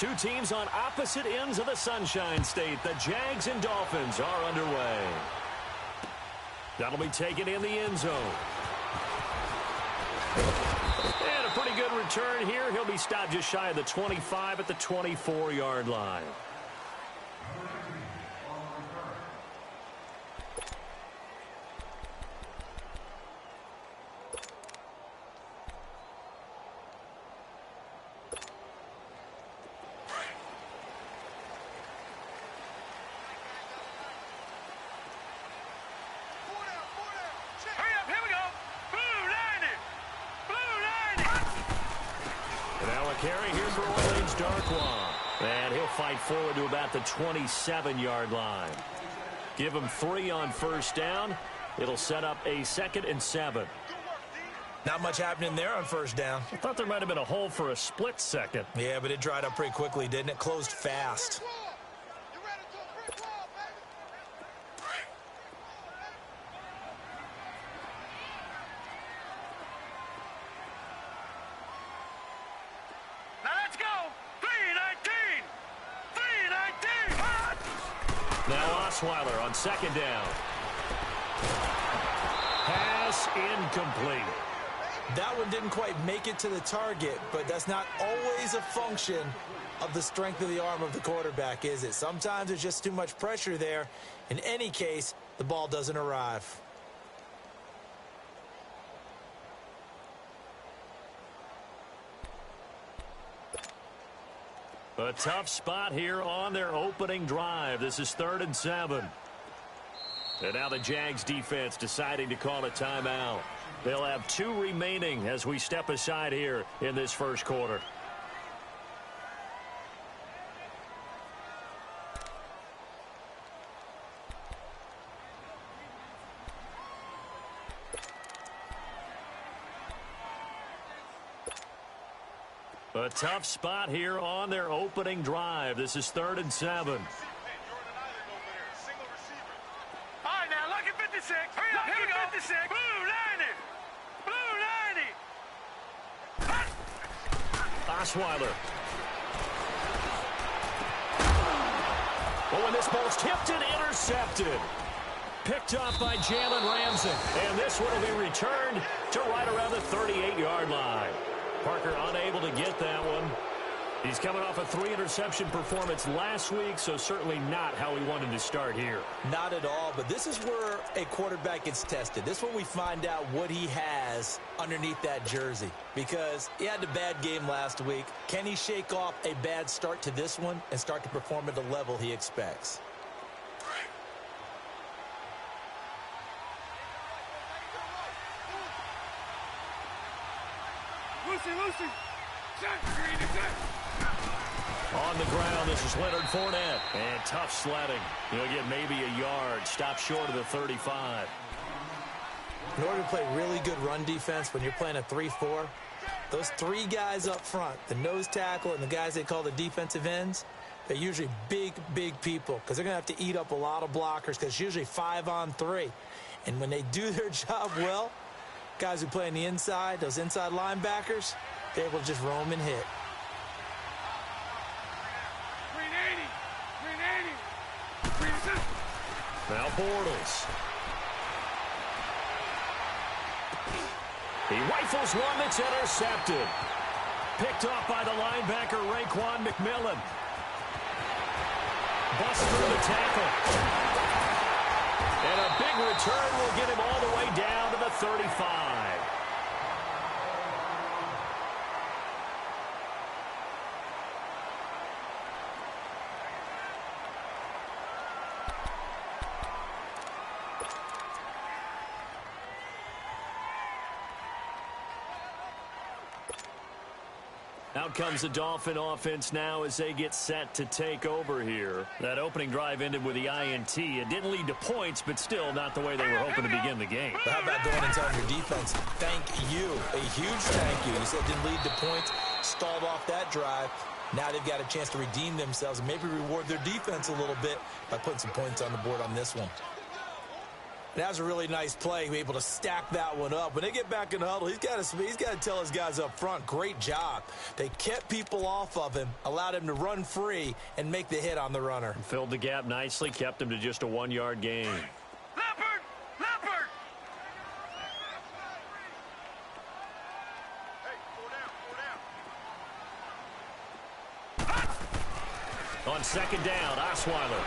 Two teams on opposite ends of the Sunshine State. The Jags and Dolphins are underway. That'll be taken in the end zone. And a pretty good return here. He'll be stopped just shy of the 25 at the 24-yard line. Carry here for Orleans Darkwa. And he'll fight forward to about the 27-yard line. Give him 3 on first down. It'll set up a 2nd and 7. Not much happening there on first down. I thought there might have been a hole for a split second. Yeah, but it dried up pretty quickly, didn't it? Closed fast. Osweiler on 2nd down. Pass incomplete. That one didn't quite make it to the target, but that's not always a function of the strength of the arm of the quarterback, is it? Sometimes there's just too much pressure there. In any case, the ball doesn't arrive. A tough spot here on their opening drive. This is 3rd and 7. And now the Jags defense deciding to call a timeout. They'll have 2 remaining as we step aside here in this first quarter. A tough spot here on their opening drive. This is 3rd and 7. All right, now, look at 56. Hurry up, here we go. 56. Blue 90. Blue 90. Osweiler. Oh, and this ball's tipped and intercepted. Picked up by Jalen Ramsey. And this one will be returned to right around the 38-yard line. Parker unable to get that one. He's coming off a 3-interception performance last week, so certainly not how he wanted to start here. Not at all, but this is where a quarterback gets tested. This is when we find out what he has underneath that jersey, because he had a bad game last week. Can he shake off a bad start to this one and start to perform at the level he expects? Lucy. On the ground, this is Leonard Fournette. And tough sledding. He'll get maybe a yard. Stop short of the 35. In order to play really good run defense when you're playing a 3-4, those 3 guys up front, the nose tackle and the guys they call the defensive ends, they're usually big people because they're going to have to eat up a lot of blockers because it's usually 5-on-3. And when they do their job well, guys who play on the inside, those inside linebackers, they're able to just roam and hit. Now Bortles. He rifles one that's intercepted. Picked off by the linebacker, Raekwon McMillan. Busts through the tackle. And a big return will get him all the way down to the 35. Out comes the Dolphin offense now as they get set to take over here. That opening drive ended with the INT. It didn't lead to points, but still not the way they were hoping to begin the game. But how about going and telling your defense, thank you, a huge thank you. You said it didn't lead to points, stalled off that drive. Now they've got a chance to redeem themselves and maybe reward their defense a little bit by putting some points on the board on this one. That was a really nice play, able to stack that one up. When they get back in the huddle, he's got to tell his guys up front, great job. They kept people off of him, allowed him to run free and make the hit on the runner. Filled the gap nicely, kept him to just a 1-yard gain. Leopard! Leopard! Hey, four down. On second down, Osweiler.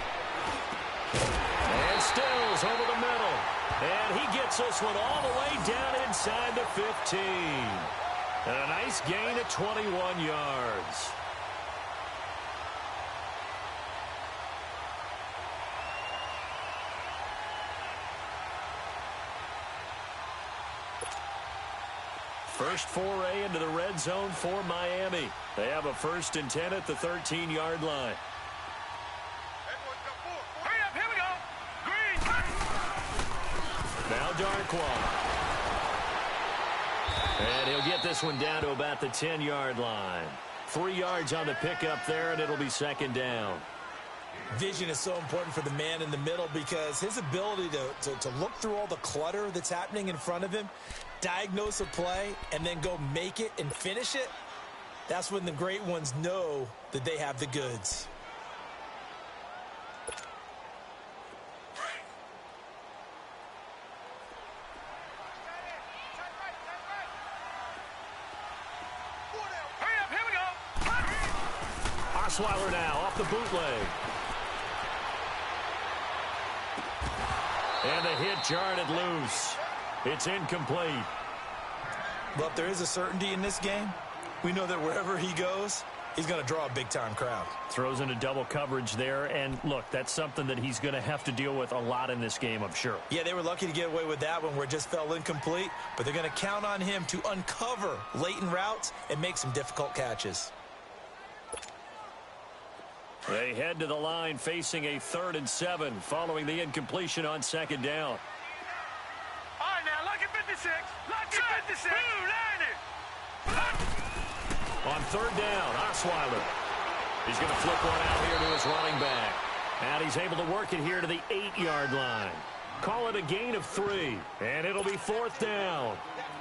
And Stills over the middle. And he gets this one all the way down inside the 15. And a nice gain of 21 yards. First foray into the red zone for Miami. They have a 1st and 10 at the 13-yard line. Now Darkwa. And he'll get this one down to about the 10-yard line. 3 yards on the pickup there, and it'll be second down. Vision is so important for the man in the middle because his ability to look through all the clutter that's happening in front of him, diagnose a play, and then go make it and finish it, that's when the great ones know that they have the goods. Osweiler now off the bootleg. And the hit jarred it loose. It's incomplete. Well, if there is a certainty in this game, we know that wherever he goes, he's going to draw a big-time crowd. Throws into double coverage there, and look, that's something that he's going to have to deal with a lot in this game, I'm sure. Yeah, they were lucky to get away with that one where it just fell incomplete, but they're going to count on him to uncover latent routes and make some difficult catches. They head to the line facing a 3rd and 7 following the incompletion on second down. All right, now, look at 56. Look at 56. On 3rd down, Osweiler. He's going to flip one out here to his running back. And he's able to work it here to the 8-yard line. Call it a gain of 3. And it'll be 4th down.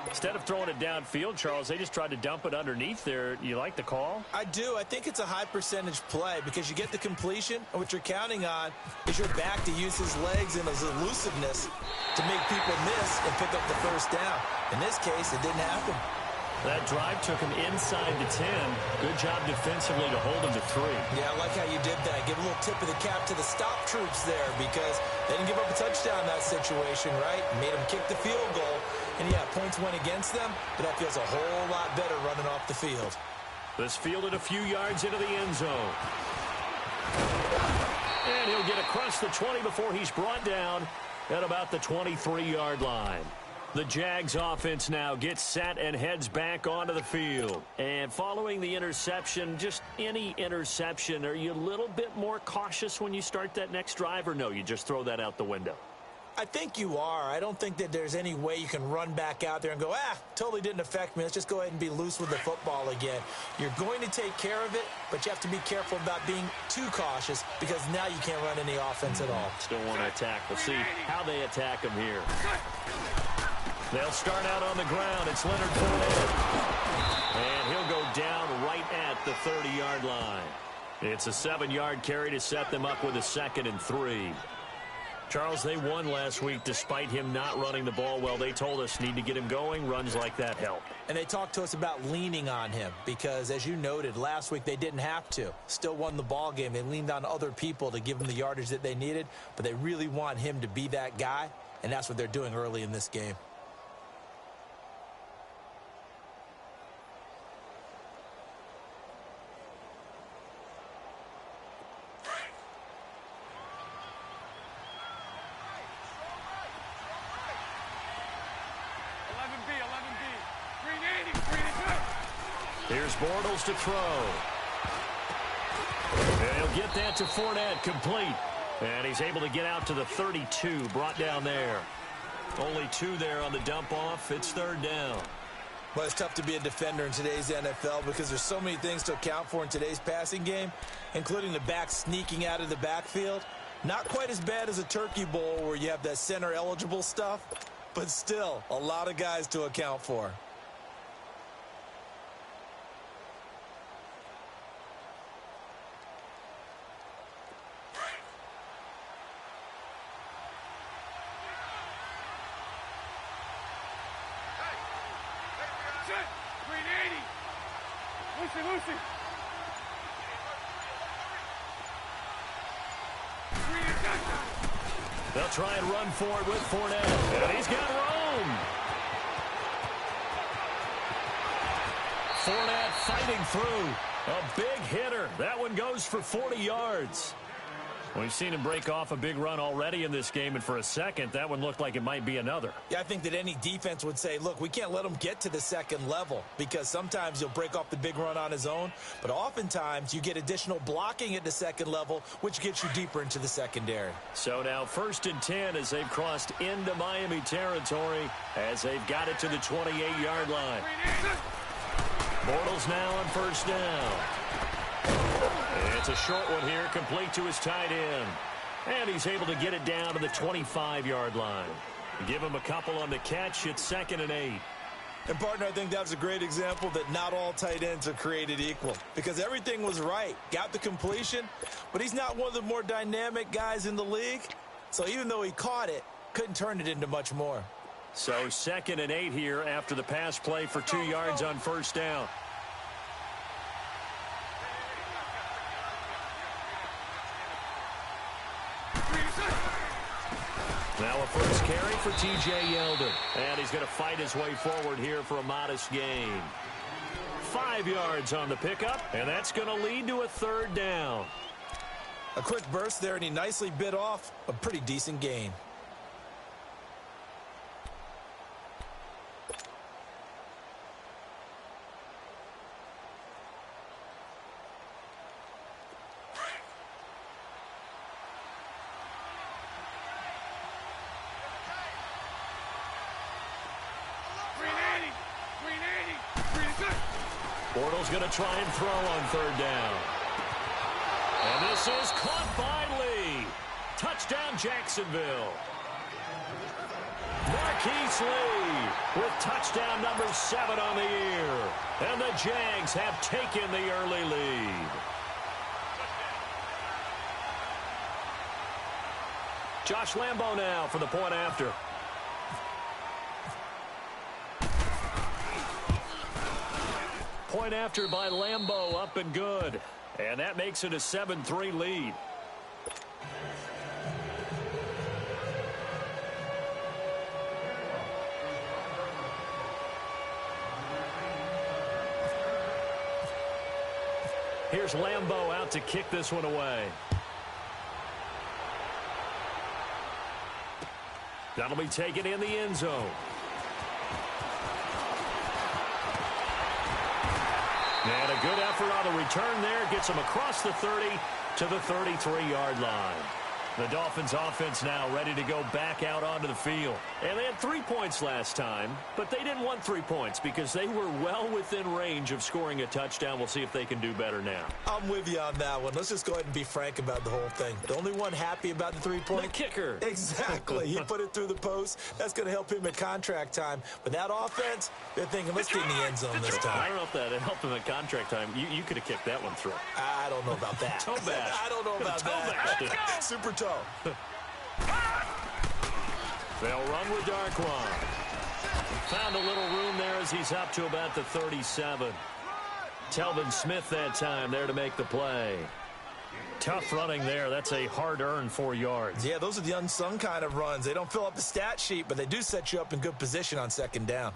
Instead of throwing it downfield, Charles, they just tried to dump it underneath there. You like the call? I do. I think it's a high-percentage play because you get the completion, and what you're counting on is your back to use his legs and his elusiveness to make people miss and pick up the 1st down. In this case, it didn't happen. That drive took him inside the 10. Good job defensively to hold him to 3. Yeah, I like how you did that. Give a little tip of the cap to the stop troops there because they didn't give up a touchdown in that situation, right? Made them kick the field goal. And, yeah, points went against them, but that feels a whole lot better running off the field. This fielded a few yards into the end zone. And he'll get across the 20 before he's brought down at about the 23-yard line. The Jags offense now gets set and heads back onto the field. And following the interception, just any interception, are you a little bit more cautious when you start that next drive, or no, you just throw that out the window? I think you are. I don't think that there's any way you can run back out there and go, totally didn't affect me. Let's just go ahead and be loose with the football again. You're going to take care of it, but you have to be careful about being too cautious because now you can't run any offense at all. Still want to attack. We'll see how they attack him here. They'll start out on the ground. It's Leonard Fournette. And he'll go down right at the 30-yard line. It's a 7-yard carry to set them up with a 2nd and 3. Charles, they won last week despite him not running the ball well. They told us need to get him going. Runs like that help. And they talked to us about leaning on him because, as you noted, last week they didn't have to. Still won the ball game. They leaned on other people to give them the yardage that they needed, but they really want him to be that guy, and that's what they're doing early in this game. Here's Bortles to throw. And he'll get that to Fournette, complete. And he's able to get out to the 32, brought down there. Only 2 there on the dump off. It's 3rd down. Well, it's tough to be a defender in today's NFL because there's so many things to account for in today's passing game, including the back sneaking out of the backfield. Not quite as bad as a turkey bowl where you have that center eligible stuff, but still a lot of guys to account for. Lucy. They'll try and run forward with Fournette. And he's got room. Fournette fighting through. A big hitter. That one goes for 40 yards. We've seen him break off a big run already in this game, and for a second, that one looked like it might be another. Yeah, I think that any defense would say, look, we can't let him get to the second level because sometimes he'll break off the big run on his own, but oftentimes you get additional blocking at the second level, which gets you deeper into the secondary. So now 1st and 10 as they've crossed into Miami territory as they've got it to the 28-yard line. Bortles now on 1st down. It's a short one here, complete to his tight end. And he's able to get it down to the 25-yard line. Give him a couple on the catch. It's 2nd and 8. And, partner, I think that was a great example that not all tight ends are created equal because everything was right. Got the completion, but he's not one of the more dynamic guys in the league. So even though he caught it, couldn't turn it into much more. So 2nd and 8 here after the pass play for 2 yards on 1st down. Now a first carry for T.J. Yeldon. And he's going to fight his way forward here for a modest gain. 5 yards on the pickup, and that's going to lead to a 3rd down. A quick burst there, and he nicely bit off a pretty decent gain. Bortles going to try and throw on 3rd down. And this is caught by Lee. Touchdown, Jacksonville. Marquise Lee with touchdown number 7 on the year. And the Jags have taken the early lead. Josh Lambo now for the point after. Point after by Lambo, up and good. And that makes it a 7-3 lead. Here's Lambo out to kick this one away. That'll be taken in the end zone. And a good effort on the return there. Gets him across the 30 to the 33-yard line. The Dolphins offense now ready to go back out onto the field. And they had 3 points last time, but they didn't want 3 points because they were well within range of scoring a touchdown. We'll see if they can do better now. I'm with you on that one. Let's just go ahead and be frank about the whole thing. The only one happy about the 3-point? The kicker. Exactly. He put it through the post. That's going to help him at contract time. But that offense, they're thinking, let's get in the end zone this time. I don't know if that helped him at contract time. You could have kicked that one through. I don't know about that. Toe bash. I don't know about that. Super toe. They'll run with Darquan. Found a little room there as he's up to about the 37. Telvin Smith that time there to make the play. Tough running there. That's a hard-earned 4 yards. Yeah, those are the unsung kind of runs. They don't fill up the stat sheet, but they do set you up in good position on 2nd down.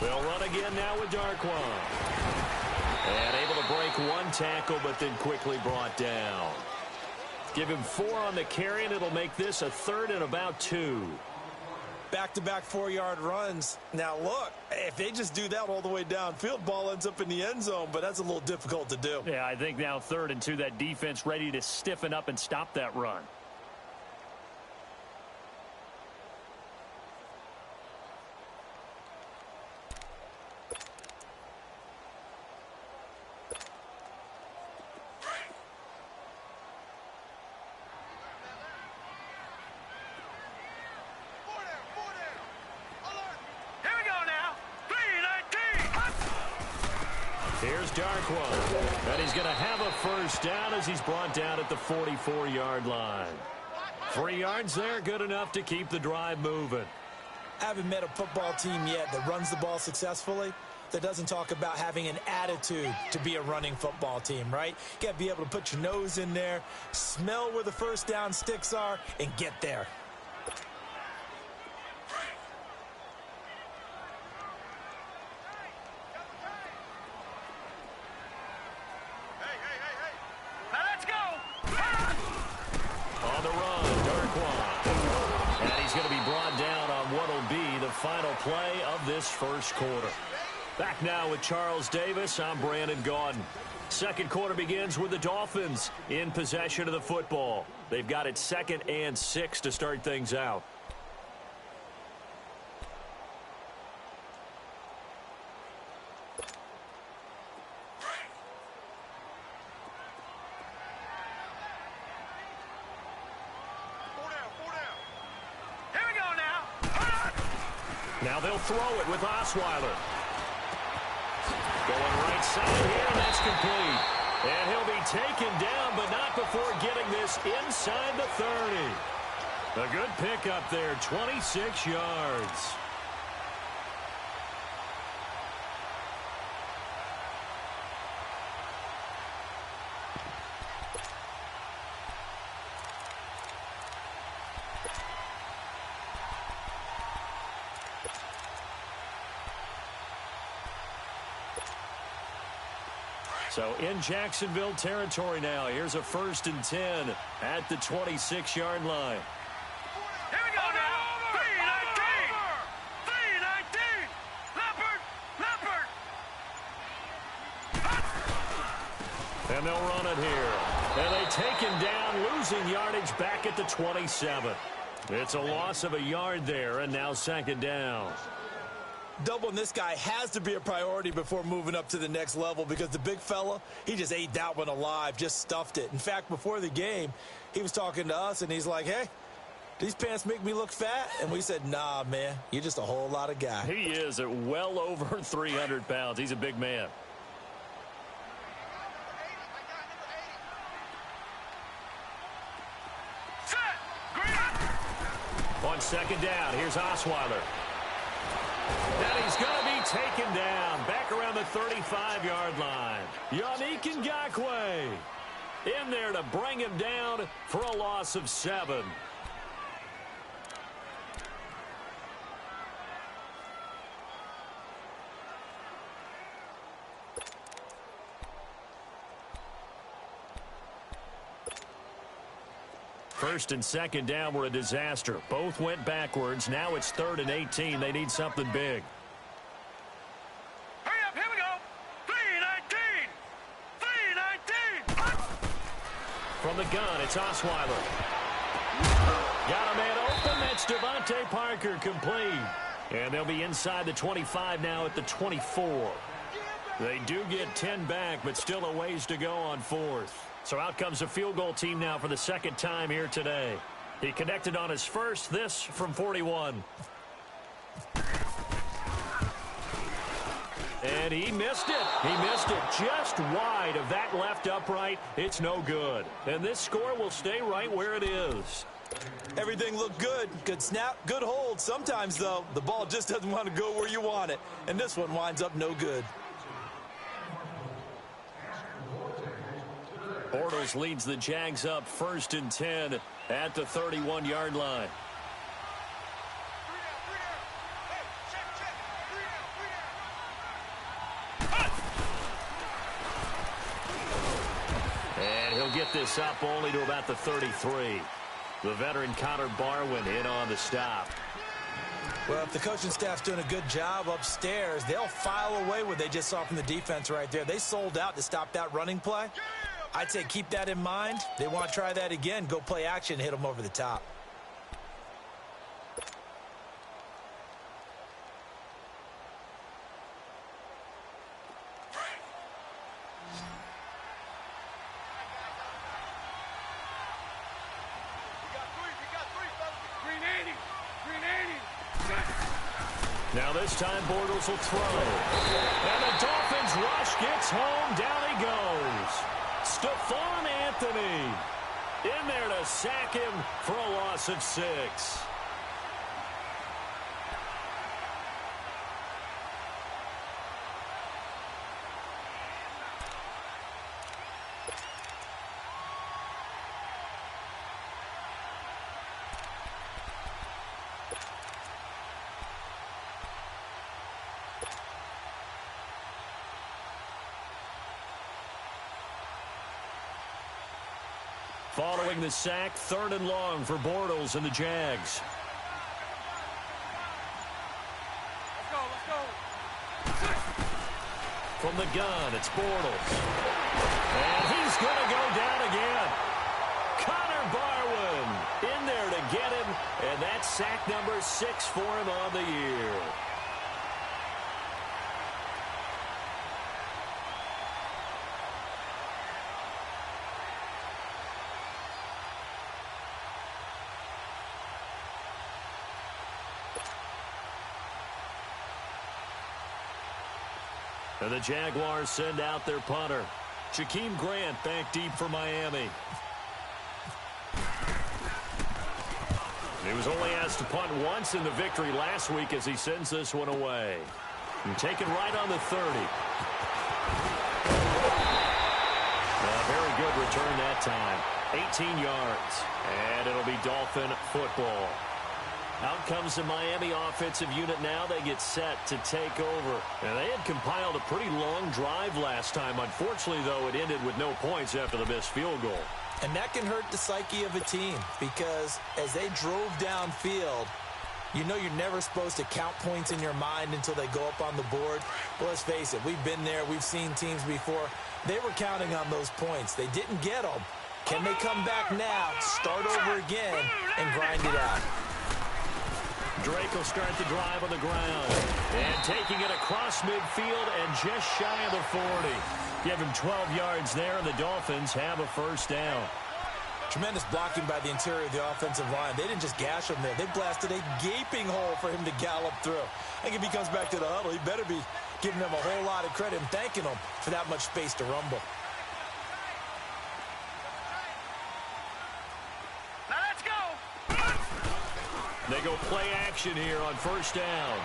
They'll run again now with Darquan. And able to break 1 tackle, but then quickly brought down. Give him 4 on the carry, and it'll make this a 3rd and about 2. Back-to-back 4-yard runs. Now, look, if they just do that all the way downfield, ball ends up in the end zone, but that's a little difficult to do. Yeah, I think now 3rd and 2, that defense ready to stiffen up and stop that run. Here's Darkwa, and he's going to have a first down as he's brought down at the 44-yard line. 3 yards there, good enough to keep the drive moving. I haven't met a football team yet that runs the ball successfully that doesn't talk about having an attitude to be a running football team, right? You got to be able to put your nose in there, smell where the first down sticks are, and get there. Final play of this first quarter. Back now with Charles Davis. I'm Brandon Gaudin. Second quarter begins with the Dolphins in possession of the football. They've got it 2nd and 6 to start things out. Now they'll throw it with Osweiler. Going right side here, and that's complete. And he'll be taken down, but not before getting this inside the 30. A good pickup there, 26 yards. So in Jacksonville territory now. Here's a 1st and 10 at the 26-yard line. Here we go now. 3-19. 3-19. Leopard. And they'll run it here. And they take him down, losing yardage back at the 27. It's a loss of a yard there, and now 2nd down. Doubling this guy has to be a priority before moving up to the next level because the big fella, he just ate that one alive, just stuffed it. In fact, before the game, he was talking to us, and he's like, hey, these pants make me look fat? And we said, nah, man, you're just a whole lot of guy. He is at well over 300 pounds. He's a big man. On 2nd down, here's Osweiler. And he's going to be taken down back around the 35-yard line. Yannick Ngakoue in there to bring him down for a loss of 7. First and 2nd down were a disaster. Both went backwards. Now it's 3rd and 18. They need something big. Hurry up, here we go. 3-19. 3-19. From the gun, it's Osweiler. Got a man open. That's Devontae Parker, complete. And they'll be inside the 25 now at the 24. They do get 10 back, but still a ways to go on 4th. So out comes a field goal team now for the 2nd time here today. He connected on his first, this from 41. And he missed it. He missed it just wide of that left upright. It's no good. And this score will stay right where it is. Everything looked good. Good snap, good hold. Sometimes, though, the ball just doesn't want to go where you want it. And this one winds up no good. Bortles leads the Jags up 1st and 10 at the 31-yard line. And he'll get this up only to about the 33. The veteran Connor Barwin in on the stop. Well, if the coaching staff's doing a good job upstairs, they'll file away what they just saw from the defense right there. They sold out to stop that running play. I'd say keep that in mind. They want to try that again. Go play action, hit them over the top. Now this time Bortles will throw. And the Dolphins rush gets home. Down he goes. Stephon Anthony in there to sack him for a loss of 6. Following the sack, 3rd and long for Bortles and the Jags. Let's go. From the gun, it's Bortles. And he's going to go down again. Connor Barwin in there to get him. And that's sack number 6 for him on the year. And the Jaguars send out their punter. Jakeem Grant back deep for Miami. He was only asked to punt once in the victory last week as he sends this one away. And taken right on the 30. A very good return that time. 18 yards. And it'll be Dolphin football. Out comes the Miami offensive unit now. They get set to take over. And they had compiled a pretty long drive last time. Unfortunately, though, it ended with no points after the missed field goal. And that can hurt the psyche of a team because as they drove downfield, you know you're never supposed to count points in your mind until they go up on the board. Well, let's face it, we've been there. We've seen teams before. They were counting on those points. They didn't get them. Can they come back now, start over again, and grind it out? Drake will start the drive on the ground. And taking it across midfield and just shy of the 40. Give him 12 yards there, and the Dolphins have a first down. Tremendous blocking by the interior of the offensive line. They didn't just gash him there. They blasted a gaping hole for him to gallop through. I think if he comes back to the huddle, he better be giving them a whole lot of credit and thanking them for that much space to rumble. Now let's go. They go play action here on first down.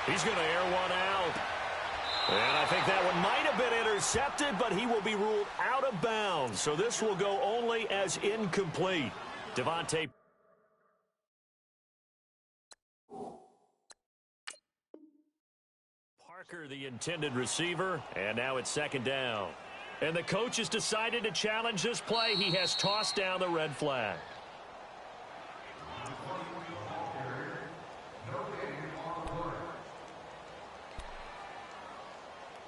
He's going to air one out. And I think that one might have been intercepted, but he will be ruled out of bounds. So this will go only as incomplete. Devontae. Parker, the intended receiver, and now it's second down. And the coach has decided to challenge this play. He has tossed down the red flag.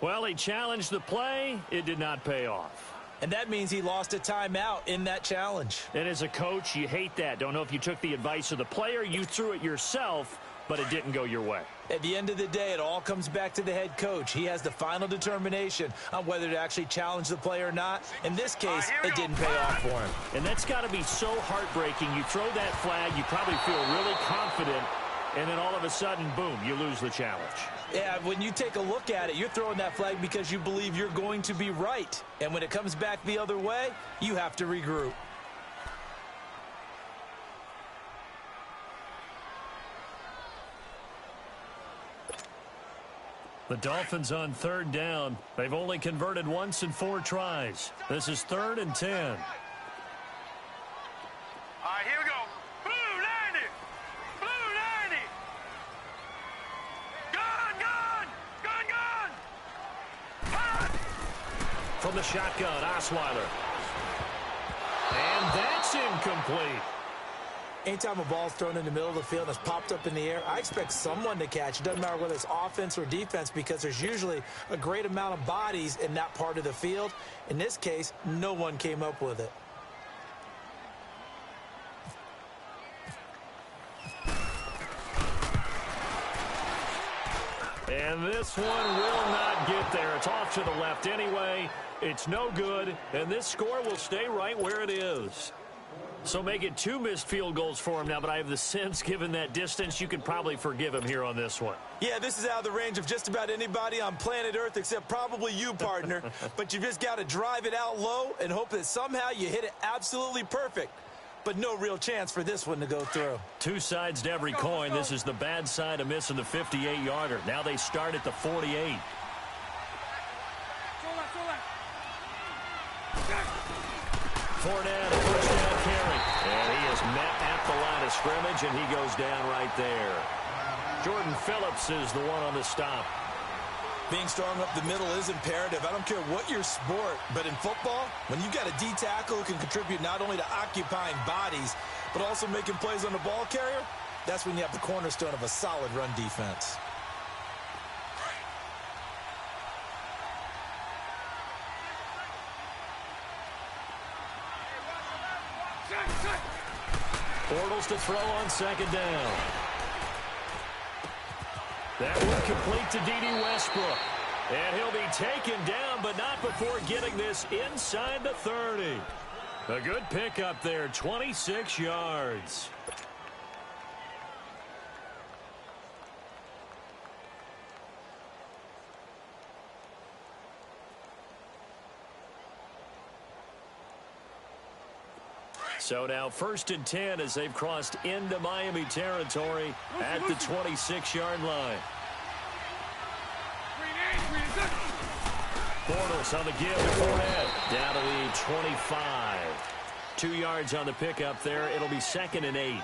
Well, he challenged the play. It did not pay off. And that means he lost a timeout in that challenge. And as a coach, you hate that. Don't know if you took the advice of the player. You threw it yourself, but it didn't go your way. At the end of the day, it all comes back to the head coach. He has the final determination on whether to actually challenge the play or not. In this case, it didn't pay off for him. And that's got to be so heartbreaking. You throw that flag, you probably feel really confident, and then all of a sudden, boom, you lose the challenge. Yeah, when you take a look at it, you're throwing that flag because you believe you're going to be right. And when it comes back the other way, you have to regroup. The Dolphins on third down. They've only converted once in 4 tries. This is 3rd and 10. All right, here we go. Blue 90. Blue 90. Gun, gun. Gun, gun. Punt. From the shotgun, Osweiler. And that's incomplete. Anytime a ball's thrown in the middle of the field and it's popped up in the air, I expect someone to catch. It doesn't matter whether it's offense or defense because there's usually a great amount of bodies in that part of the field. In this case, no one came up with it. And this one will not get there. It's off to the left anyway. It's no good, and this score will stay right where it is. So make it 2 missed field goals for him now, but I have the sense, given that distance, you could probably forgive him here on this one. Yeah, this is out of the range of just about anybody on planet Earth except probably you, partner. But you just got to drive it out low and hope that somehow you hit it absolutely perfect. But no real chance for this one to go through. 2 sides to every coin. This is the bad side of missing the 58-yarder. Now they start at the 48. Fournette, a first down carry. And he is met at the line of scrimmage, and he goes down right there. Jordan Phillips is the one on the stop. Being strong up the middle is imperative. I don't care what your sport, but in football, when you've got a D tackle who can contribute not only to occupying bodies, but also making plays on the ball carrier, that's when you have the cornerstone of a solid run defense. Bortles to throw on second down. That will complete to D.D. Westbrook. And he'll be taken down, but not before getting this inside the 30. A good pickup there, 26 yards. So now 1st and 10 as they've crossed into Miami territory at the 26-yard line. Bortles on the give to Fournette. Down to the 25. 2 yards on the pickup there. It'll be 2nd and 8.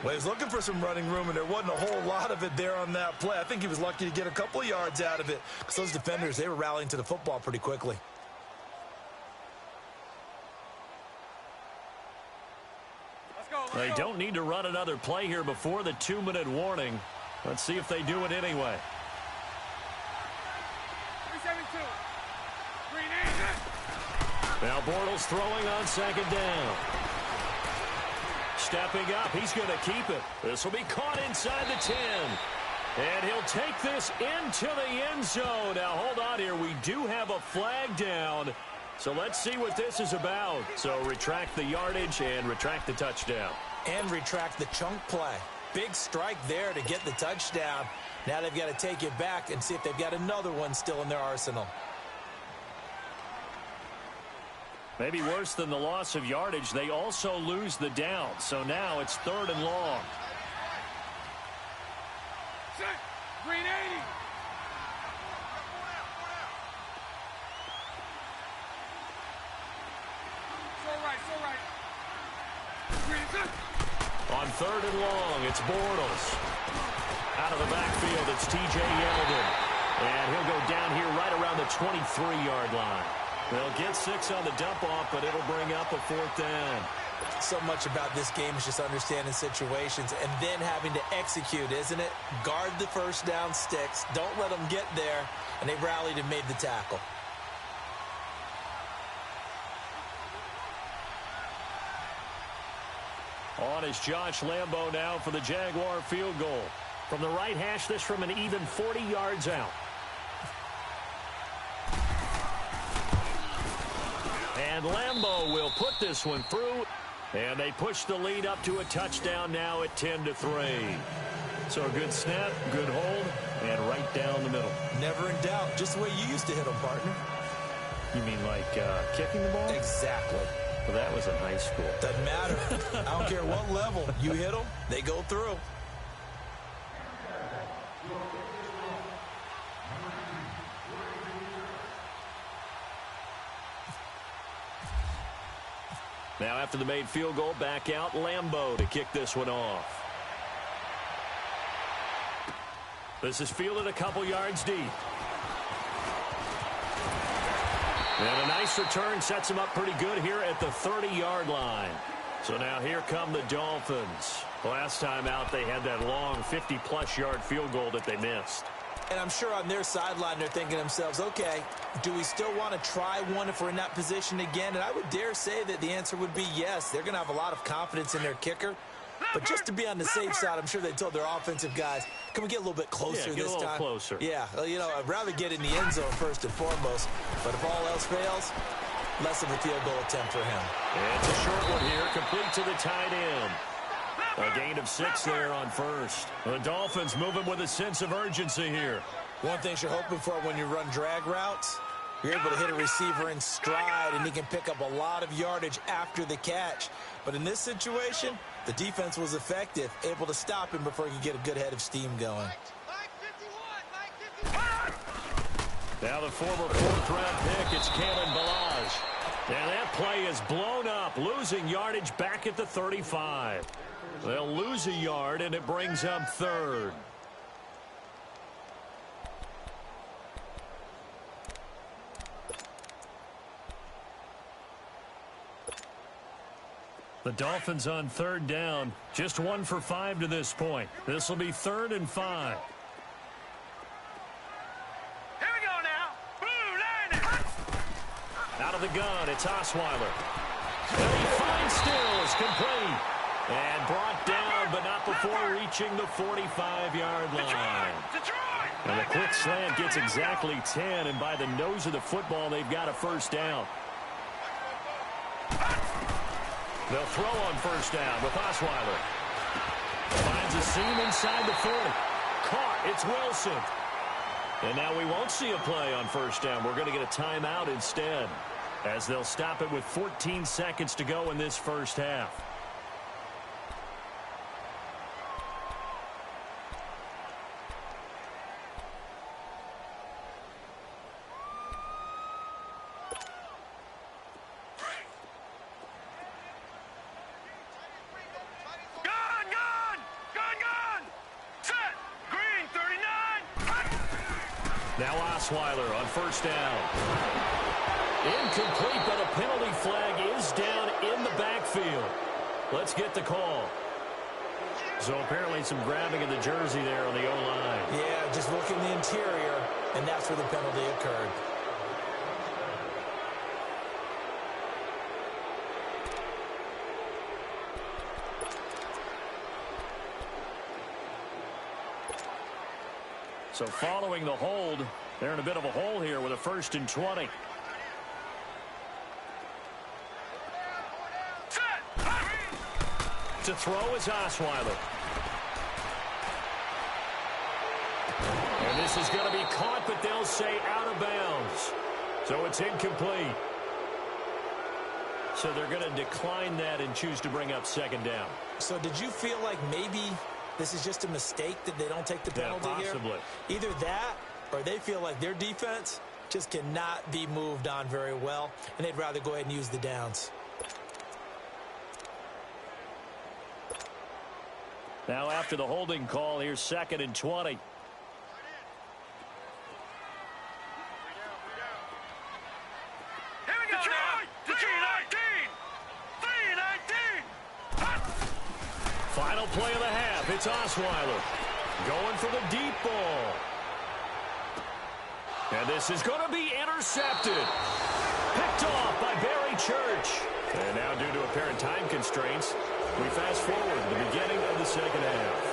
Well, he was looking for some running room, and there wasn't a whole lot of it there on that play. I think he was lucky to get a couple of yards out of it because those defenders, they were rallying to the football pretty quickly. They don't need to run another play here before the 2-minute warning. Let's see if they do it anyway. Now Bortles throwing on second down. Stepping up, he's going to keep it. This will be caught inside the 10. And he'll take this into the end zone. Now hold on here, we do have a flag down. So let's see what this is about. So retract the yardage and retract the touchdown. And retract the chunk play. Big strike there to get the touchdown. Now they've got to take it back and see if they've got another one still in their arsenal. Maybe worse than the loss of yardage, they also lose the down. So now it's 3rd and long. Green 80. On 3rd and long, it's Bortles. Out of the backfield, it's T.J. Yeldon. And he'll go down here right around the 23-yard line. They'll get 6 on the dump-off, but it'll bring up a 4th down. So much about this game is just understanding situations and then having to execute, isn't it? Guard the first down sticks. Don't let them get there. And they rallied and made the tackle. On is Josh Lambo now for the Jaguar field goal. From the right hash, this from an even 40 yards out. And Lambo will put this one through. And they push the lead up to a touchdown now at 10-3. So a good snap, good hold, and right down the middle. Never in doubt. Just the way you used to hit them, partner. You mean like kicking the ball? Exactly. Well, that was in high school. Doesn't matter. I don't care what level. You hit them, they go through. Now after the made field goal, back out Lambo to kick this one off. This is fielded a couple yards deep. And a nice return sets him up pretty good here at the 30-yard line. So now here come the Dolphins. Last time out, they had that long 50-plus yard field goal that they missed. And I'm sure on their sideline they're thinking to themselves, okay, do we still want to try one if we're in that position again? And I would dare say that the answer would be yes. They're going to have a lot of confidence in their kicker. But just to be on the safe side, I'm sure they told their offensive guys, can we get a little bit closer this time? Get a little closer. Yeah, you know, I'd rather get in the end zone first and foremost. But if all else fails, less of a field goal attempt for him. It's a short one here, complete to the tight end. A gain of 6 there on first. The Dolphins moving with a sense of urgency here. One thing you're hoping for when you run drag routes, you're able to hit a receiver in stride, and he can pick up a lot of yardage after the catch. But in this situation, the defense was effective, able to stop him before he could get a good head of steam going. Now the former 4th-round pick, it's Kalen Balaj. And that play is blown up, losing yardage back at the 35. They'll lose a yard, and it brings up 3rd. The Dolphins on 3rd down, just 1 for 5 to this point. This will be 3rd and 5. Here we go now. Blue line. Out of the gun, it's Osweiler. And he finds Stills, complete. And brought down, but not before reaching the 45-yard line. And a quick slant gets exactly 10, and by the nose of the football, they've got a 1st down. They'll throw on 1st down with Osweiler. Finds a seam inside the 40. Caught, it's Wilson. And now we won't see a play on 1st down. We're going to get a timeout instead, as they'll stop it with 14 seconds to go in this 1st half. Now Osweiler on 1st down. Incomplete, but a penalty flag is down in the backfield. Let's get the call. So apparently some grabbing of the jersey there on the O-line. Yeah, just look in the interior, and that's where the penalty occurred. So following the hold, they're in a bit of a hole here with a 1st and 20. To throw is Osweiler. And this is going to be caught, but they'll say out of bounds. So it's incomplete. So they're going to decline that and choose to bring up 2nd down. So did you feel like maybe this is just a mistake that they don't take the penalty possibly here? Either that, or they feel like their defense just cannot be moved on very well, and they'd rather go ahead and use the downs. Now after the holding call, here's 2nd and 20. Final play of the half. It's Osweiler going for the deep ball. And this is going to be intercepted. Picked off by Barry Church. And now due to apparent time constraints, we fast forward to the beginning of the 2nd half.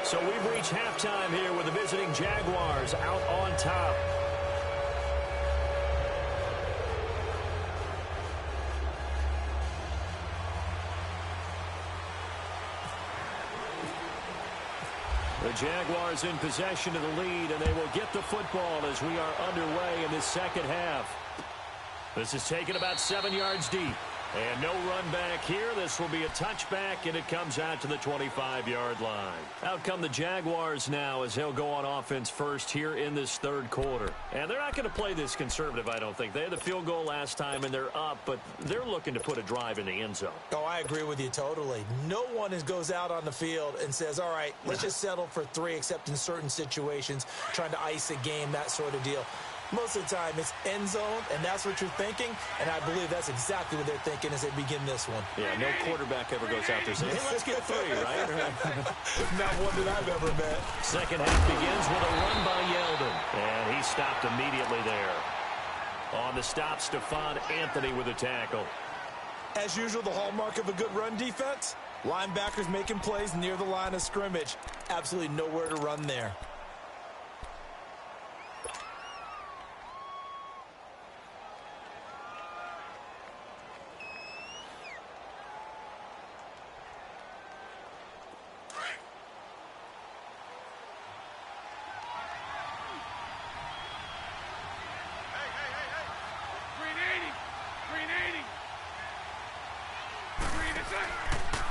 So we've reached halftime here with the visiting Jaguars out on top. The Jaguars in possession of the lead, and they will get the football as we are underway in this 2nd half. This is taken about 7 yards deep. And no run back here. This will be a touchback, and it comes out to the 25-yard line. Out come the Jaguars now as they'll go on offense first here in this 3rd quarter. And they're not going to play this conservative, I don't think. They had the field goal last time, and they're up, but they're looking to put a drive in the end zone. Oh, I agree with you totally. No one goes out on the field and says, all right, let's just settle for 3, except in certain situations, trying to ice a game, that sort of deal. Most of the time, it's end zone, and that's what you're thinking, and I believe that's exactly what they're thinking as they begin this one. Yeah, no quarterback ever goes out there saying, hey, let's get 3, right? Not one that I've ever met. Second half begins with a run by Yeldon, and he stopped immediately there. On the stop, Stephon Anthony with a tackle. As usual, the hallmark of a good run defense, linebackers making plays near the line of scrimmage. Absolutely nowhere to run there.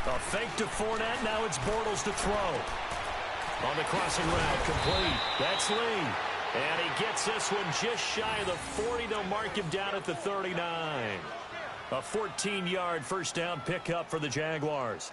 A fake to Fournette. Now it's Bortles to throw. On the crossing route, complete. That's Lee. And he gets this one just shy of the 40. They'll mark him down at the 39. A 14-yard first down pickup for the Jaguars.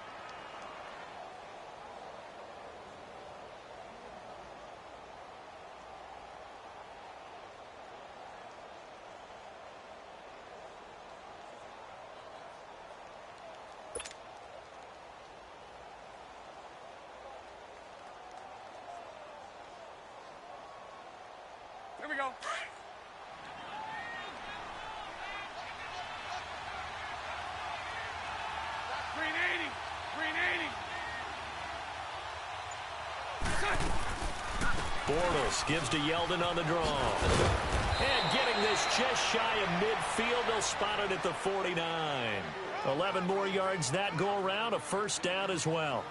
Here we go. Green 80. Green 80. Bortles gives to Yeldon on the draw. And getting this just shy of midfield. They'll spot it at the 49. 11 more yards that go around. A first down as well.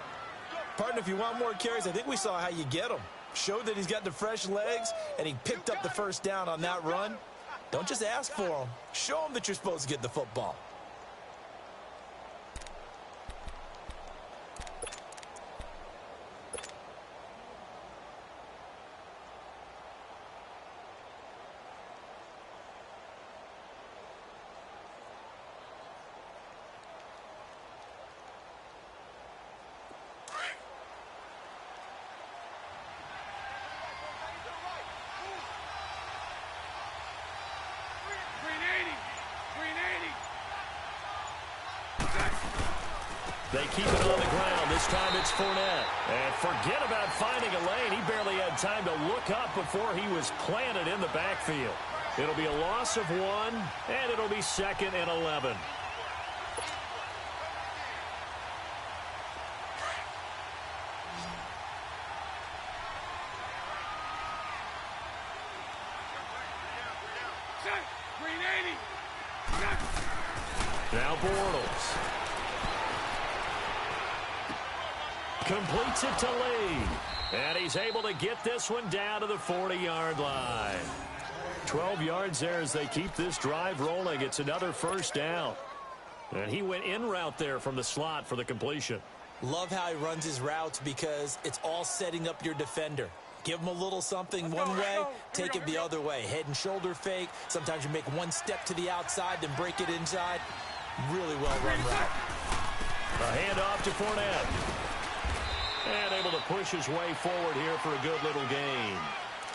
Partner, if you want more carries, I think we saw how you get them. Showed that he's got the fresh legs, and he picked up the first down on that run. Don't just ask for him. Show him that you're supposed to get the football. They keep it on the ground. This time it's Fournette. And forget about finding a lane. He barely had time to look up before he was planted in the backfield. It'll be a loss of 1, and it'll be 2nd and 11. Green 80. Now Bortles. Completes it to Lee. And he's able to get this one down to the 40-yard line. 12 yards there as they keep this drive rolling. It's another first down. And he went in route there from the slot for the completion. Love how he runs his routes because it's all setting up your defender. Give him a little something one way, take it the other way. Head and shoulder fake. Sometimes you make one step to the outside, then break it inside. Really well run route. A handoff to Fournette. And able to push his way forward here for a good little gain.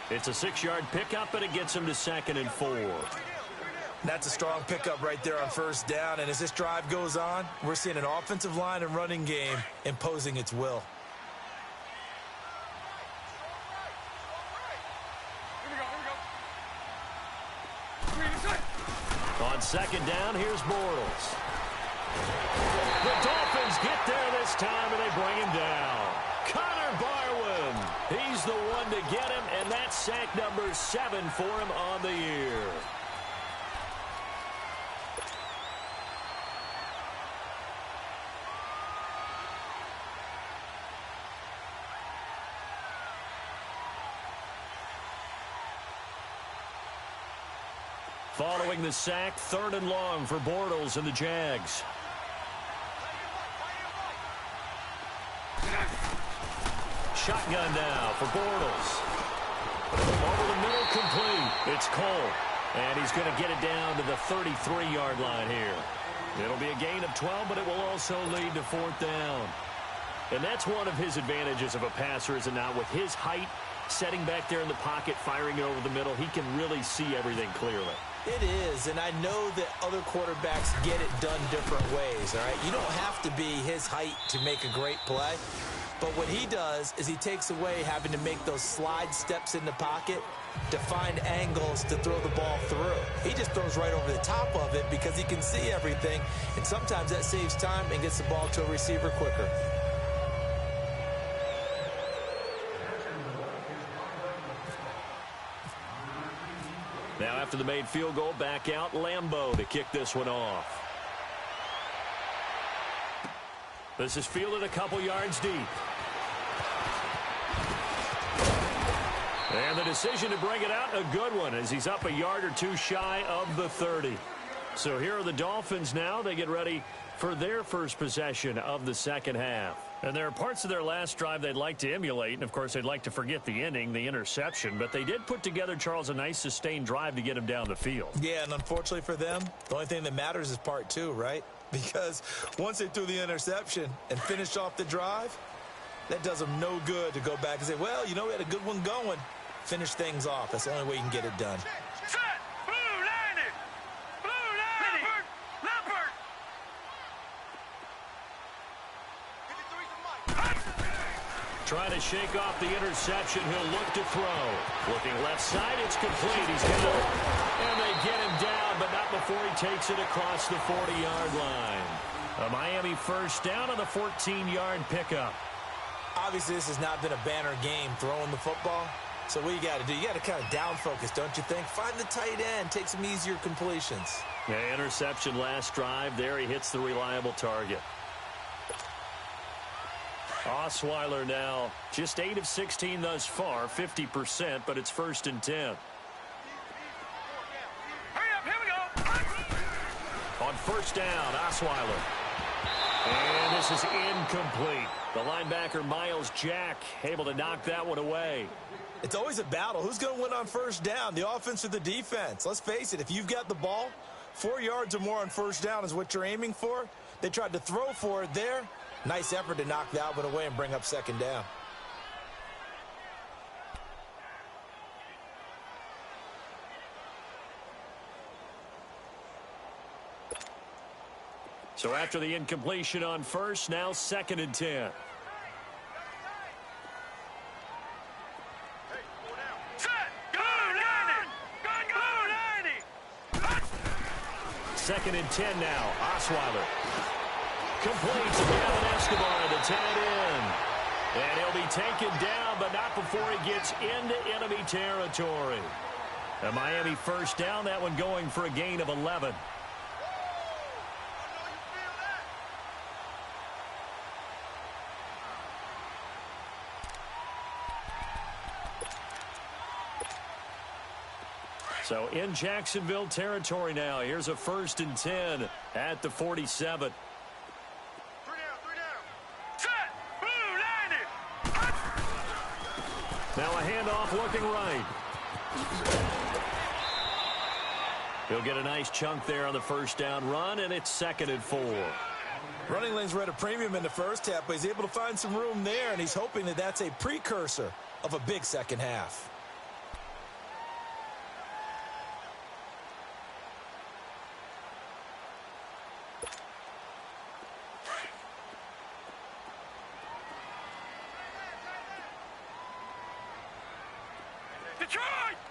It's a 6-yard pickup, and it gets him to 2nd and 4. That's a strong pickup right there on first down. And as this drive goes on, we're seeing an offensive line and running game imposing its will. On 2nd down, here's Bortles. The Dolphins get there this time, and they bring him down. Connor Barwin, he's the one to get him, and that's sack number 7 for him on the year. Following the sack, 3rd and long for Bortles and the Jags. Shotgun now for Bortles. Over the middle, complete. It's Cole. And he's going to get it down to the 33-yard line here. It'll be a gain of 12, but it will also lead to 4th down. And that's one of his advantages of a passer, is it not? With his height, Setting back there in the pocket, firing it over the middle, he can really see everything clearly. It is, and I know that other quarterbacks get it done different ways, all right? You don't have to be his height to make a great play, but what he does is he takes away having to make those slide steps in the pocket to find angles to throw the ball through. He just throws right over the top of it because he can see everything, and sometimes that saves time and gets the ball to a receiver quicker. Now after the made field goal, back out Lambeau to kick this one off. This is fielded a couple yards deep. And the decision to bring it out, a good one, as he's up a yard or two shy of the 30. So here are the Dolphins now. They get ready for their first possession of the second half. And there are parts of their last drive they'd like to emulate, and of course they'd like to forget the inning, the interception, but they did put together, Charles, a nice sustained drive to get him down the field. Yeah, and unfortunately for them, the only thing that matters is part two, right? Because once they threw the interception and finished off the drive, that does them no good to go back and say, well, you know, we had a good one going. Finish things off. That's the only way you can get it done. Set! Blue landed! Blue landed! Leopard! Trying to shake off the interception. He'll look to throw. Looking left side. It's complete. He's got it. And they get him down, but not before he takes it across the 40-yard line. A Miami first down on the 14-yard pickup. Obviously, this has not been a banner game throwing the football. So what you got to do, you got to kind of down focus, don't you think? Find the tight end. Take some easier completions. Yeah, interception last drive. There he hits the reliable target. Osweiler now just 8 of 16 thus far, 50%, but it's 1st and 10. Hurry up, here we go! On first down, Osweiler. And this is incomplete. The linebacker, Miles Jack, able to knock that one away. It's always a battle. Who's going to win on first down, the offense or the defense? Let's face it, if you've got the ball, 4 yards or more on first down is what you're aiming for. They tried to throw for it there. Nice effort to knock that one away and bring up second down. So after the incompletion on first, now 2nd and 10. Second and 10 now. Osweiler complete to Gavin Escobar to tie it in. And he'll be taken down, but not before he gets into enemy territory. A Miami first down, that one going for a gain of 11. So in Jacksonville territory now. Here's a 1st and 10 at the 47. 3 down. Set! Blue landed! Now a handoff looking right. He'll get a nice chunk there on the first down run, and it's 2nd and 4. Running lanes were at a premium in the first half, but he's able to find some room there, and he's hoping that that's a precursor of a big second half.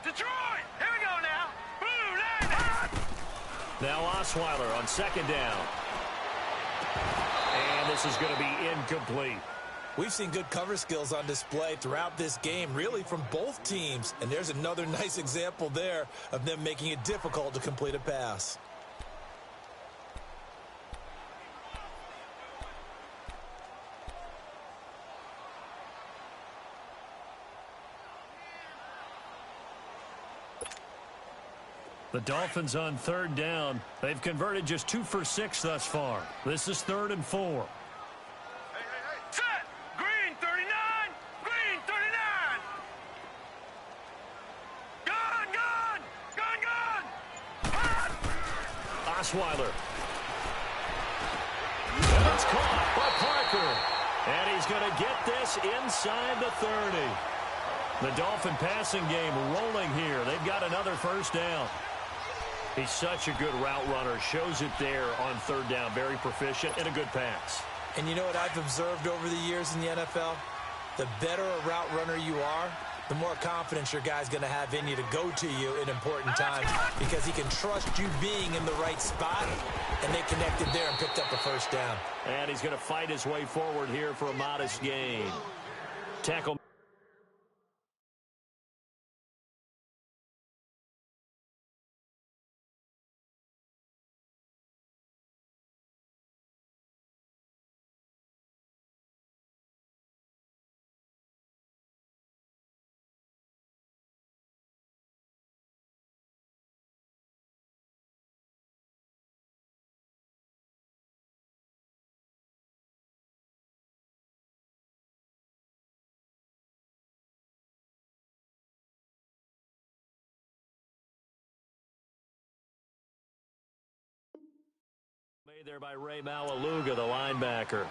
Detroit! Here we go now! Blue landed! Now Osweiler on 2nd down. And this is going to be incomplete. We've seen good cover skills on display throughout this game, really from both teams. And there's another nice example there of them making it difficult to complete a pass. The Dolphins on 3rd down. They've converted just 2 for 6 thus far. This is 3rd and 4. Set! Green 39! Green 39! Gun! Osweiler. And it's caught by Parker. And he's going to get this inside the 30. The Dolphin passing game rolling here. They've got another first down. He's such a good route runner. Shows it there on third down. Very proficient and a good pass. And you know what I've observed over the years in the NFL? The better a route runner you are, the more confidence your guy's going to have in you to go to you in important times because he can trust you being in the right spot, and they connected there and picked up a first down. And he's going to fight his way forward here for a modest gain. Tackle. Made there by Ray Malaluga, the linebacker.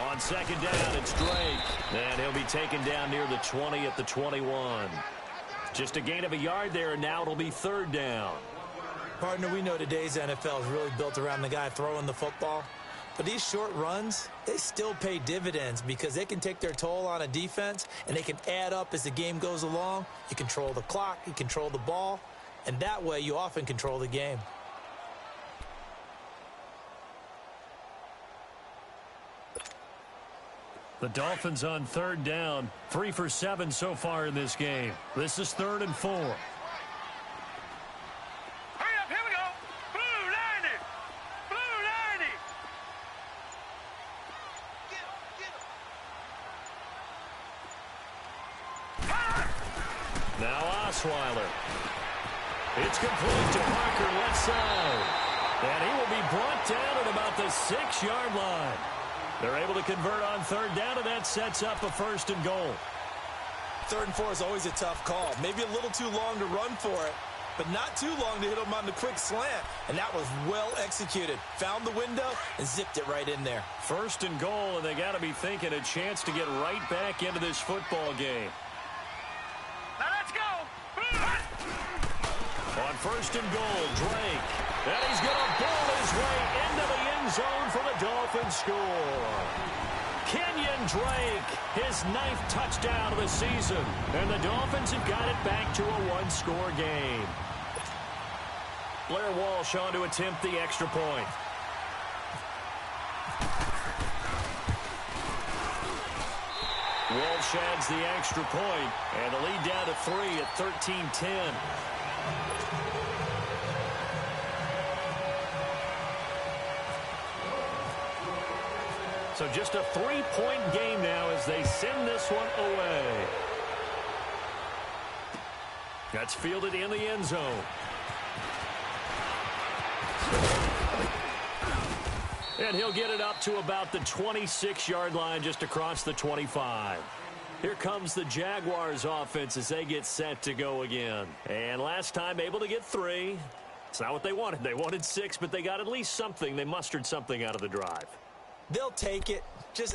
On second down, it's Drake. And he'll be taken down near the 20 at the 21. Just a gain of a yard there, and now it'll be third down. Partner, we know today's NFL is really built around the guy throwing the football. But these short runs, they still pay dividends because they can take their toll on a defense, and they can add up as the game goes along. You control the clock, you control the ball, and that way you often control the game. The Dolphins on third down, 3 for 7 so far in this game. This is 3rd and 4. Hurry up, here we go. Blue 90. Blue 90. Get him. Now Osweiler. It's complete to Parker, left side. And he will be brought down at about the 6-yard line. They're able to convert on third down, and that sets up a 1st and goal. 3rd and 4 is always a tough call. Maybe a little too long to run for it, but not too long to hit him on the quick slant. And that was well executed. Found the window and zipped it right in there. 1st and goal, and they got to be thinking a chance to get right back into this football game. Now let's go. On 1st and goal, Drake. And he's going to bowl his way into the end zone for the Dolphins score. Kenyon Drake, his 9th touchdown of the season. And the Dolphins have got it back to a 1-score game. Blair Walsh on to attempt the extra point. Walsh adds the extra point, and the lead down to 3 at 13-10. So just a 3-point game now as they send this one away. That's fielded in the end zone. And he'll get it up to about the 26-yard line, just across the 25. Here comes the Jaguars offense as they get set to go again. And last time able to get 3. It's not what they wanted. They wanted 6, but they got at least something. They mustered something out of the drive. They'll take it.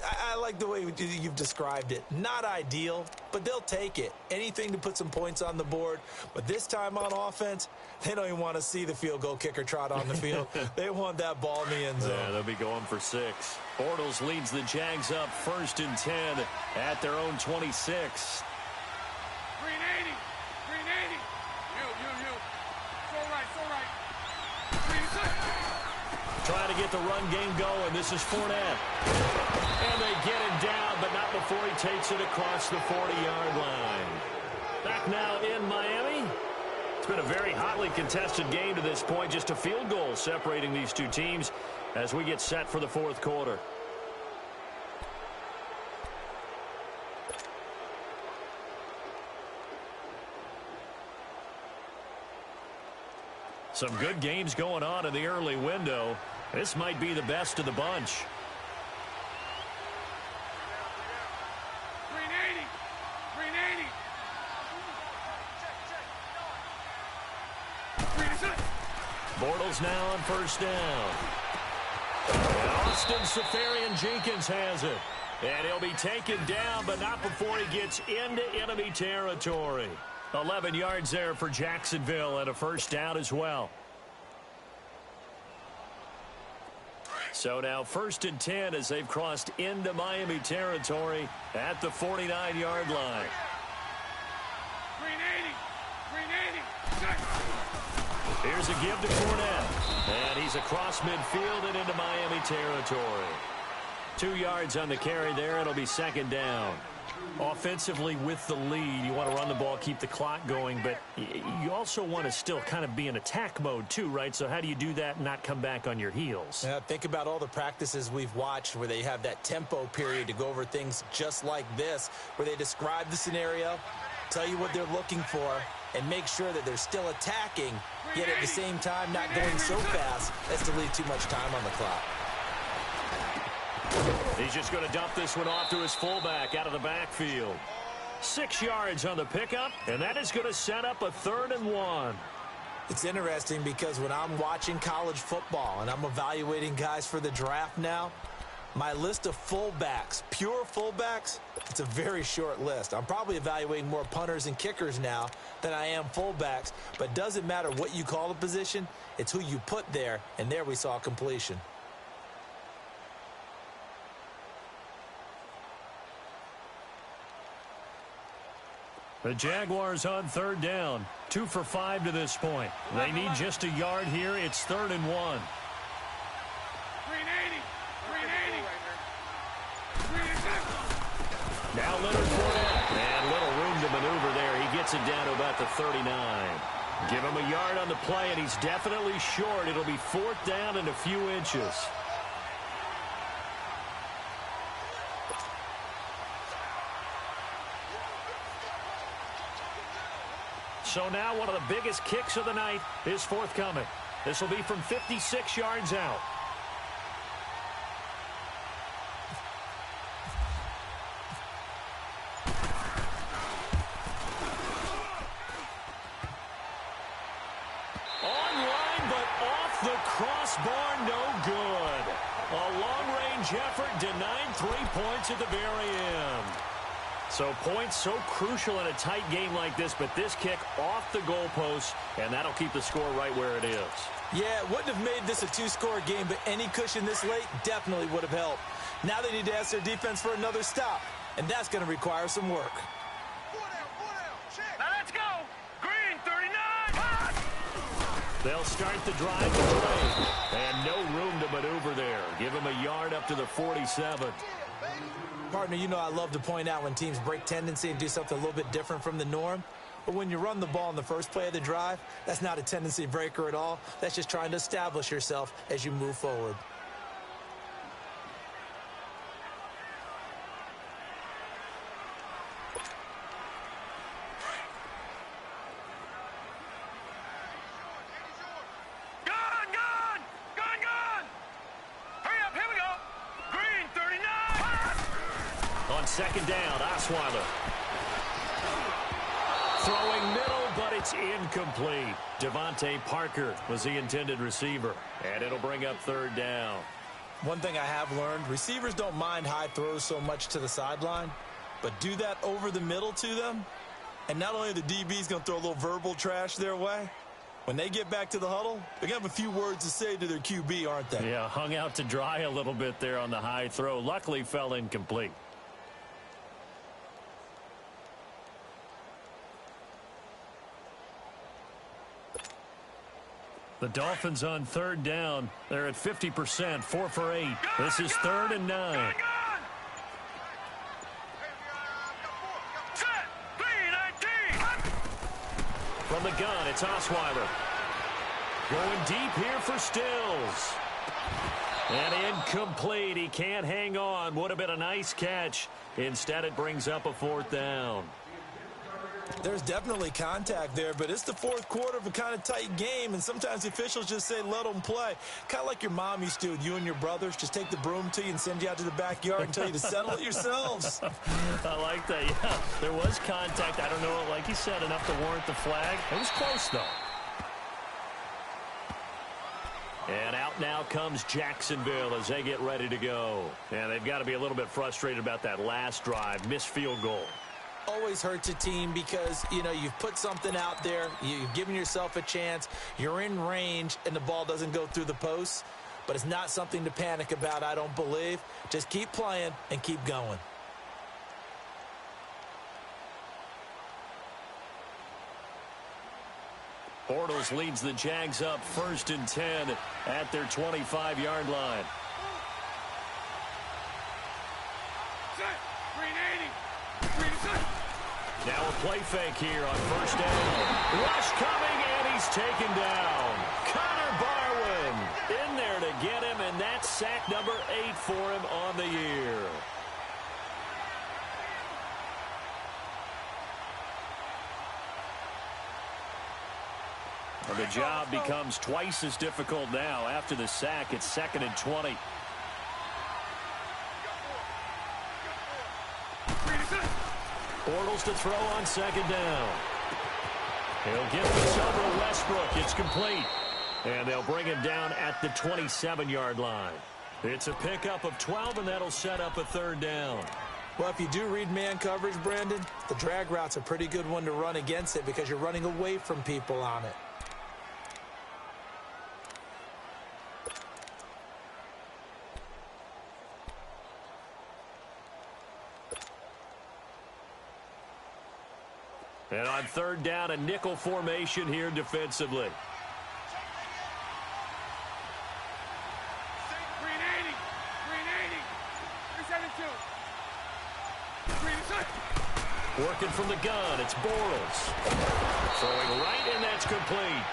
I like the way you've described it. Not ideal, but they'll take it. Anything to put some points on the board. But this time on offense, they don't even want to see the field goal kicker trot on the field. They want that ball in the end zone. Yeah, they'll be going for 6. Bortles leads the Jags up 1st and 10 at their own 26. Green 80. Green 80. You. So right. Green 6. Trying to get the run game going. This is Fournette. And they get him down, but not before he takes it across the 40-yard line. Back now in Miami. It's been a very hotly contested game to this point. Just a field goal separating these two teams as we get set for the 4th quarter. Some good games going on in the early window. This might be the best of the bunch. Bortles now on first down. And Austin Safarian-Jenkins has it. And he'll be taken down, but not before he gets into enemy territory. 11 yards there for Jacksonville and a first down as well. So now 1st and 10 as they've crossed into Miami territory at the 49-yard line. Here's a give to Fournette. And he's across midfield and into Miami territory. 2 yards on the carry there. It'll be 2nd down. Offensively with the lead, you want to run the ball, keep the clock going, but you also want to still kind of be in attack mode too, right? So how do you do that and not come back on your heels? Yeah, think about all the practices we've watched where they have that tempo period to go over things just like this, where they describe the scenario, tell you what they're looking for, and make sure that they're still attacking, yet at the same time not going so fast as to leave too much time on the clock. He's just going to dump this one off to his fullback out of the backfield. 6 yards on the pickup, and that is going to set up a 3rd and 1. It's interesting because when I'm watching college football and I'm evaluating guys for the draft now, my list of fullbacks, pure fullbacks, it's a very short list. I'm probably evaluating more punters and kickers now than I am fullbacks, but it doesn't matter what you call the position, it's who you put there, and there we saw completion. The Jaguars on 3rd down. 2 for 5 to this point. They need just a yard here. It's 3rd and 1. 380. Now Leonard Fournette. And little room to maneuver there. He gets it down to about the 39. Give him a yard on the play, and he's definitely short. It'll be 4th down and a few inches. So now one of the biggest kicks of the night is forthcoming. This will be from 56 yards out. Online, but off the crossbar, no good. A long-range effort denied 3 points at the very end. So points so crucial in a tight game like this, but this kick off the goalpost, and that'll keep the score right where it is. Yeah, it wouldn't have made this a 2-score game, but any cushion this late definitely would have helped. Now they need to ask their defense for another stop, and that's going to require some work. Now let's go. Green, 39. They'll start the drive away, and no room to maneuver there. Give him a yard up to the 47. Partner, you know I love to point out when teams break tendency and do something a little bit different from the norm. But when you run the ball in the first play of the drive, that's not a tendency breaker at all. That's just trying to establish yourself as you move forward. Second down, Osweiler. Throwing middle, but it's incomplete. Devontae Parker was the intended receiver, and it'll bring up 3rd down. One thing I have learned, receivers don't mind high throws so much to the sideline, but do that over the middle to them, and not only are the DBs going to throw a little verbal trash their way, when they get back to the huddle, they're going to have a few words to say to their QB, aren't they? Yeah, hung out to dry a little bit there on the high throw. Luckily fell incomplete. The Dolphins on 3rd down. They're at 50%, 4 for 8. This is 3rd and 9. From the gun, it's Osweiler. Going deep here for Stills. And incomplete. He can't hang on. Would have been a nice catch. Instead, it brings up a 4th down. There's definitely contact there, but it's the fourth quarter of a kind of tight game, and sometimes the officials just say, let them play. Kind of like your mom used to with you and your brothers. Just take the broom to you and send you out to the backyard and tell you to settle it yourselves. I like that, yeah. There was contact. I don't know, like you said, enough to warrant the flag. It was close, though. And out now comes Jacksonville as they get ready to go. And they've got to be a little bit frustrated about that last drive, missed field goal. Always hurts a team because, you know, you've put something out there, you've given yourself a chance, you're in range, and the ball doesn't go through the posts. But it's not something to panic about, I don't believe. Just keep playing and keep going. Bortles leads the Jags up 1st and 10 at their 25-yard line. Now a play fake here on 1st down. Rush coming, and he's taken down. Connor Barwin in there to get him, and that's sack number 8 for him on the year. Well, the job becomes twice as difficult now. After the sack, it's 2nd and 20. Bortles to throw on 2nd down. He'll get this over Westbrook. It's complete. And they'll bring him down at the 27-yard line. It's a pickup of 12, and that'll set up a 3rd down. Well, if you do read man coverage, Brandon, the drag route's a pretty good one to run against it because you're running away from people on it. And on 3rd down, a nickel formation here defensively. Working from the gun, it's Bortles. Throwing right, and that's complete.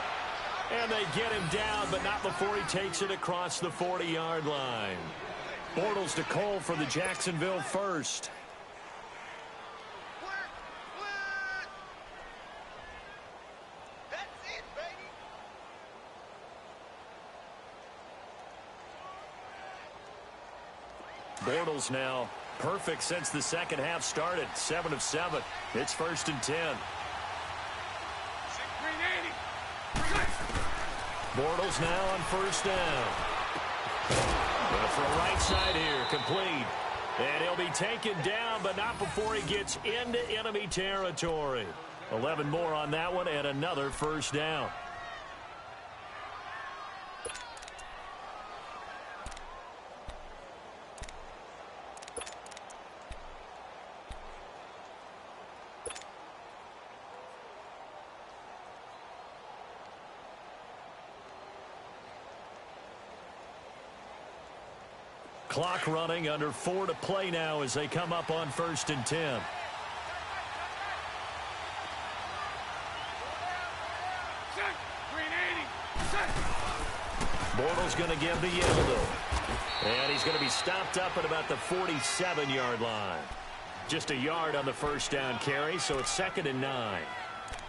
And they get him down, but not before he takes it across the 40-yard line. Bortles to Cole for the Jacksonville first. Bortles now perfect since the second half started. 7 of 7. It's 1st and 10. Bortles now on 1st down. But from right side here, complete. And he'll be taken down, but not before he gets into enemy territory. 11 more on that one, and another 1st down. Clock running, under 4 to play now as they come up on 1st and 10. Bortles going to give the yellow. And he's going to be stopped up at about the 47-yard line. Just a yard on the 1st down carry, so it's 2nd and 9.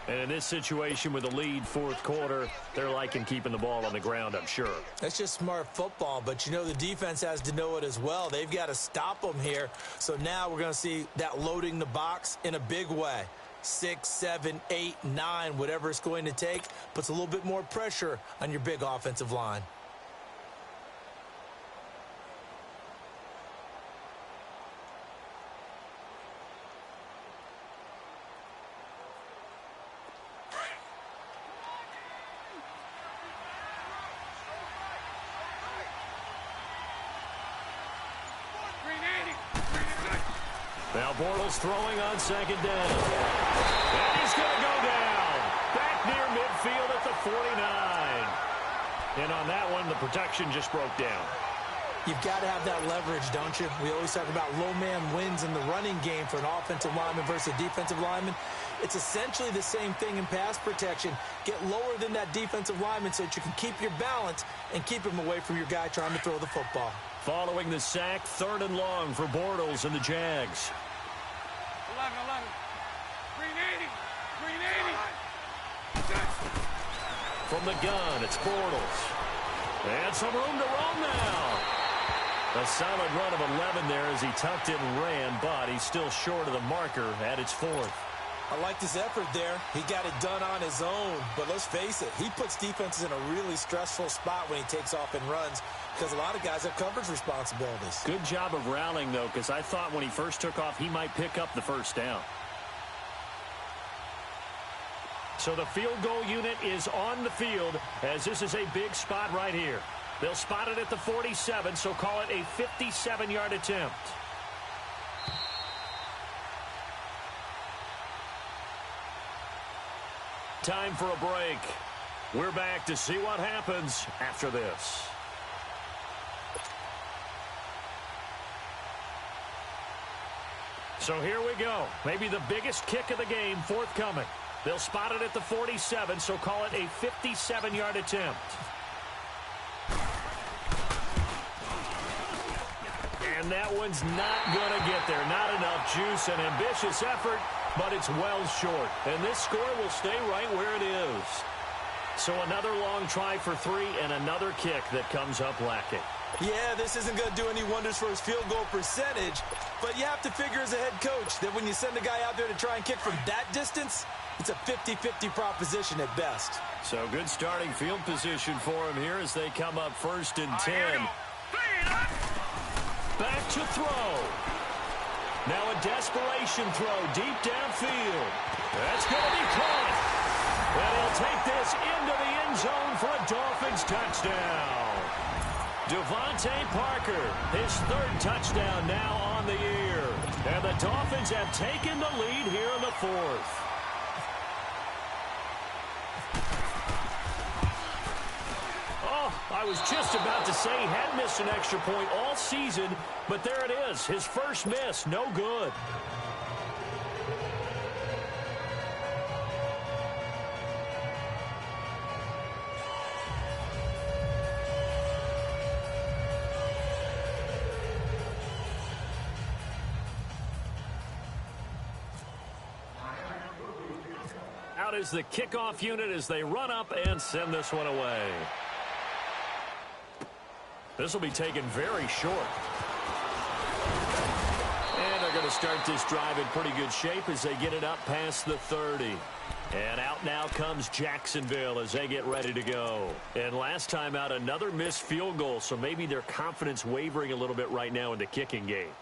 And in this situation with a lead 4th quarter, they're liking keeping the ball on the ground, I'm sure. That's just smart football, but you know the defense has to know it as well. They've got to stop them here. So now we're going to see that loading the box in a big way. 6, 7, 8, 9, whatever it's going to take, puts a little bit more pressure on your big offensive line. Now Bortles throwing on 2nd down. And he's going to go down. Back near midfield at the 49. And on that one, the protection just broke down. You've got to have that leverage, don't you? We always talk about low man wins in the running game for an offensive lineman versus a defensive lineman. It's essentially the same thing in pass protection. Get lower than that defensive lineman so that you can keep your balance and keep him away from your guy trying to throw the football. Following the sack, 3rd and long for Bortles and the Jags. 11. 380. From the gun, it's Bortles. And some room to roam now. A solid run of 11 there as he tucked it and ran, but he's still short of the marker at its 4th. I liked his effort there. He got it done on his own. But let's face it, he puts defenses in a really stressful spot when he takes off and runs because a lot of guys have coverage responsibilities. Good job of rallying, though, because I thought when he first took off, he might pick up the first down. So the field goal unit is on the field as this is a big spot right here. They'll spot it at the 47, so call it a 57-yard attempt. Time for a break. We're back to see what happens after this. So here we go. Maybe the biggest kick of the game forthcoming. They'll spot it at the 47, so call it a 57-yard attempt. And that one's not going to get there. Not enough juice, an ambitious effort, but it's well short. And this score will stay right where it is. So another long try for 3 and another kick that comes up lacking. Yeah, this isn't going to do any wonders for his field goal percentage, but you have to figure as a head coach that when you send a guy out there to try and kick from that distance, it's a 50-50 proposition at best. So good starting field position for him here as they come up 1st and 10. Back to throw. Now a desperation throw deep downfield. That's going to be caught. And he'll take this into the end zone for a Dolphins touchdown. Devontae Parker, his 3rd touchdown now on the year. And the Dolphins have taken the lead here in the 4th. I was just about to say he had missed an extra point all season, but there it is, his first miss, no good. Out is the kickoff unit as they run up and send this one away. This will be taken very short. And they're going to start this drive in pretty good shape as they get it up past the 30. And out now comes Jacksonville as they get ready to go. And last time out, another missed field goal, so maybe their confidence wavering a little bit right now in the kicking game.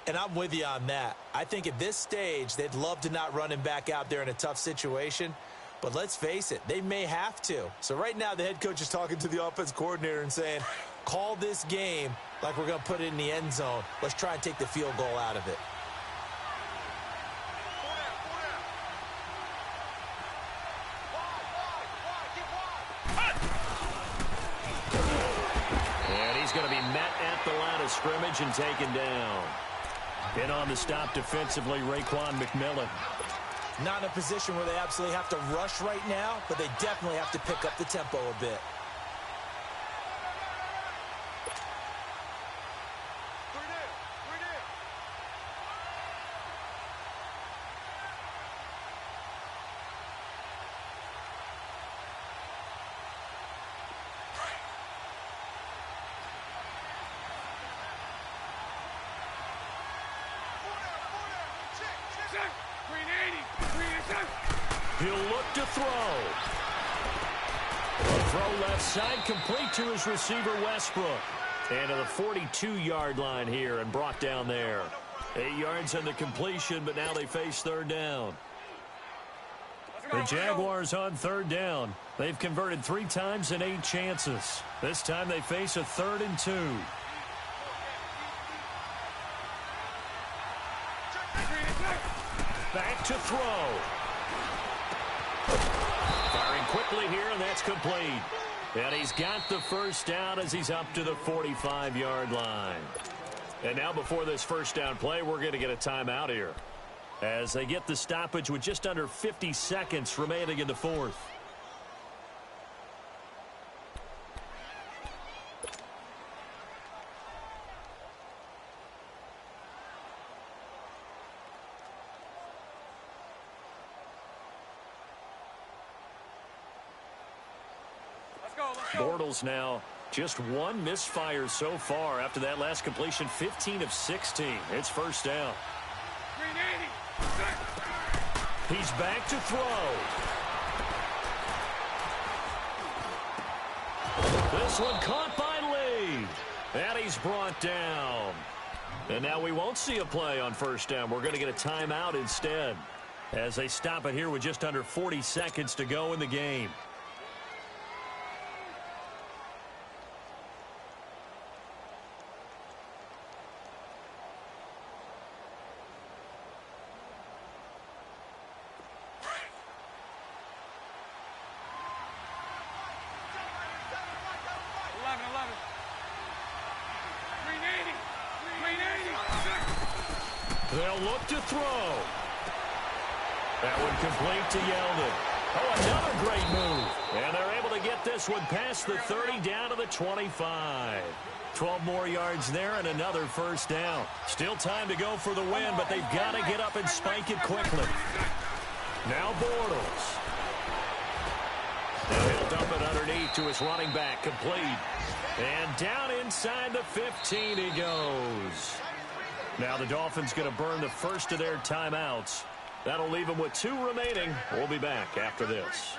And I'm with you on that. I think at this stage, they'd love to not run him back out there in a tough situation. But let's face it, they may have to. So right now, the head coach is talking to the offense coordinator and saying, call this game like we're going to put it in the end zone. Let's try and take the field goal out of it. And he's going to be met at the line of scrimmage and taken down. And on the stop defensively, Raekwon McMillan. Not in a position where they absolutely have to rush right now, but they definitely have to pick up the tempo a bit. He'll look to throw. A throw left side, complete to his receiver, Westbrook. And to the 42-yard line here and brought down there. 8 yards on the completion, but now they face 3rd down. The Jaguars on 3rd down. They've converted 3 times in 8 chances. This time they face a 3rd and 2. Back to throw. Firing quickly here, and that's complete. And he's got the first down as he's up to the 45-yard line. And now before this first down play, we're going to get a timeout here as they get the stoppage with just under 50 seconds remaining in the 4th. Bortles now just one misfire so far after that last completion, 15 of 16. It's first down. He's back to throw. This one caught by Lee. And he's brought down. And now we won't see a play on first down. We're going to get a timeout instead as they stop it here with just under 40 seconds to go in the game. They'll look to throw. That one complete to Yeldon. Oh, another great move. And they're able to get this one past the 30 down to the 25. 12 more yards there and another first down. Still time to go for the win, but they've got to get up and spike it quickly. Now Bortles. Now he'll dump it underneath to his running back, complete. And down inside the 15 he goes. Now the Dolphins going to burn the first of their timeouts. That'll leave them with 2 remaining. We'll be back after this.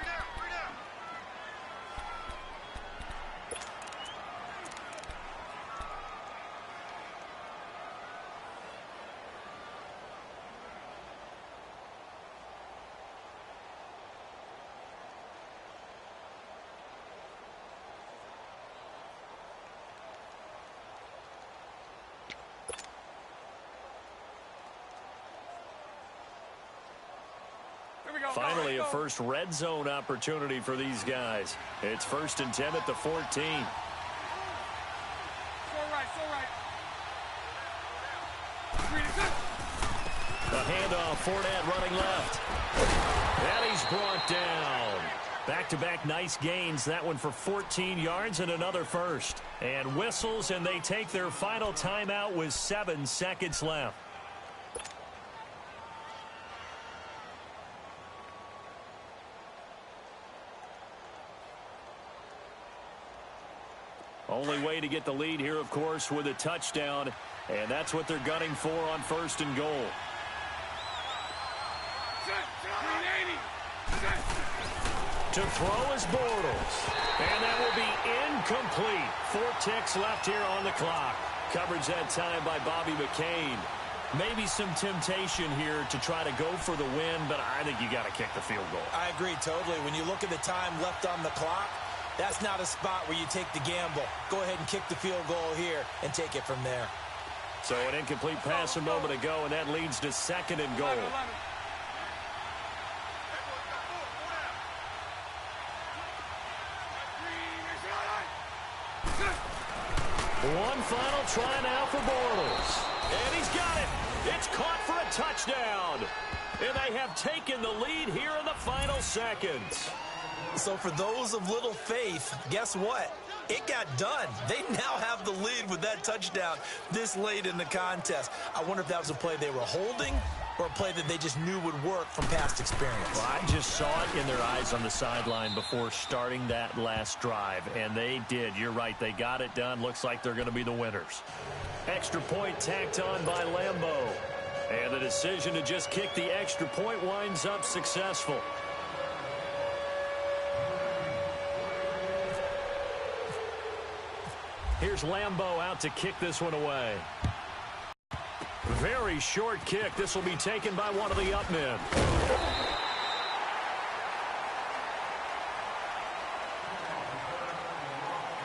Finally, a first red zone opportunity for these guys. It's 1st and 10 at the 14. So right. The handoff, Fournette running left. And he's brought down. Back-to-back nice gains. That one for 14 yards and another first. And whistles, and they take their final timeout with 7 seconds left. Only way to get the lead here, of course, with a touchdown. And that's what they're gunning for on 1st and goal. To throw is Bortles. And that will be incomplete. 4 ticks left here on the clock. Coverage that time by Bobby McCain. Maybe some temptation here to try to go for the win, but I think you got to kick the field goal. I agree totally. When you look at the time left on the clock, that's not a spot where you take the gamble. Go ahead and kick the field goal here and take it from there. So an incomplete pass a moment ago, and that leads to 2nd and goal. One final try now for Bortles. And he's got it. It's caught for a touchdown. And they have taken the lead here in the final seconds. So for those of little faith, guess what? It got done. They now have the lead with that touchdown this late in the contest. I wonder if that was a play they were holding or a play that they just knew would work from past experience. Well, I just saw it in their eyes on the sideline before starting that last drive, and they did. You're right. They got it done. Looks like they're going to be the winners. Extra point tacked on by Lambeau. And the decision to just kick the extra point winds up successful. Here's Lambeau out to kick this one away. Very short kick. This will be taken by one of the up men.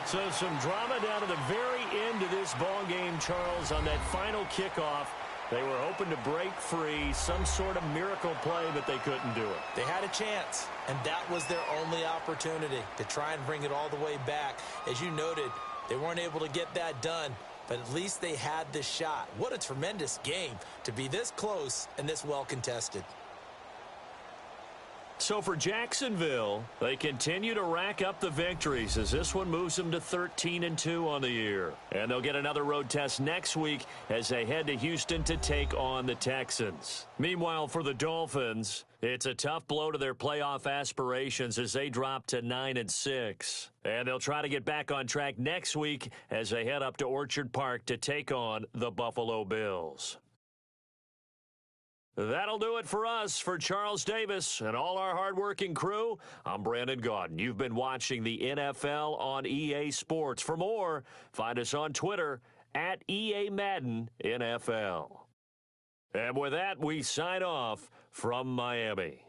So some drama down to the very end of this ball game, Charles, on that final kickoff. They were hoping to break free, some sort of miracle play, but they couldn't do it. They had a chance, and that was their only opportunity to try and bring it all the way back. As you noted, they weren't able to get that done, but at least they had the shot. What a tremendous game to be this close and this well contested. So for Jacksonville, they continue to rack up the victories as this one moves them to 13-2 on the year. And they'll get another road test next week as they head to Houston to take on the Texans. Meanwhile, for the Dolphins, it's a tough blow to their playoff aspirations as they drop to 9-6. And they'll try to get back on track next week as they head up to Orchard Park to take on the Buffalo Bills. That'll do it for us. For Charles Davis and all our hardworking crew, I'm Brandon Gaudin. You've been watching the NFL on EA Sports. For more, find us on Twitter at EA Madden NFL. And with that, we sign off from Miami.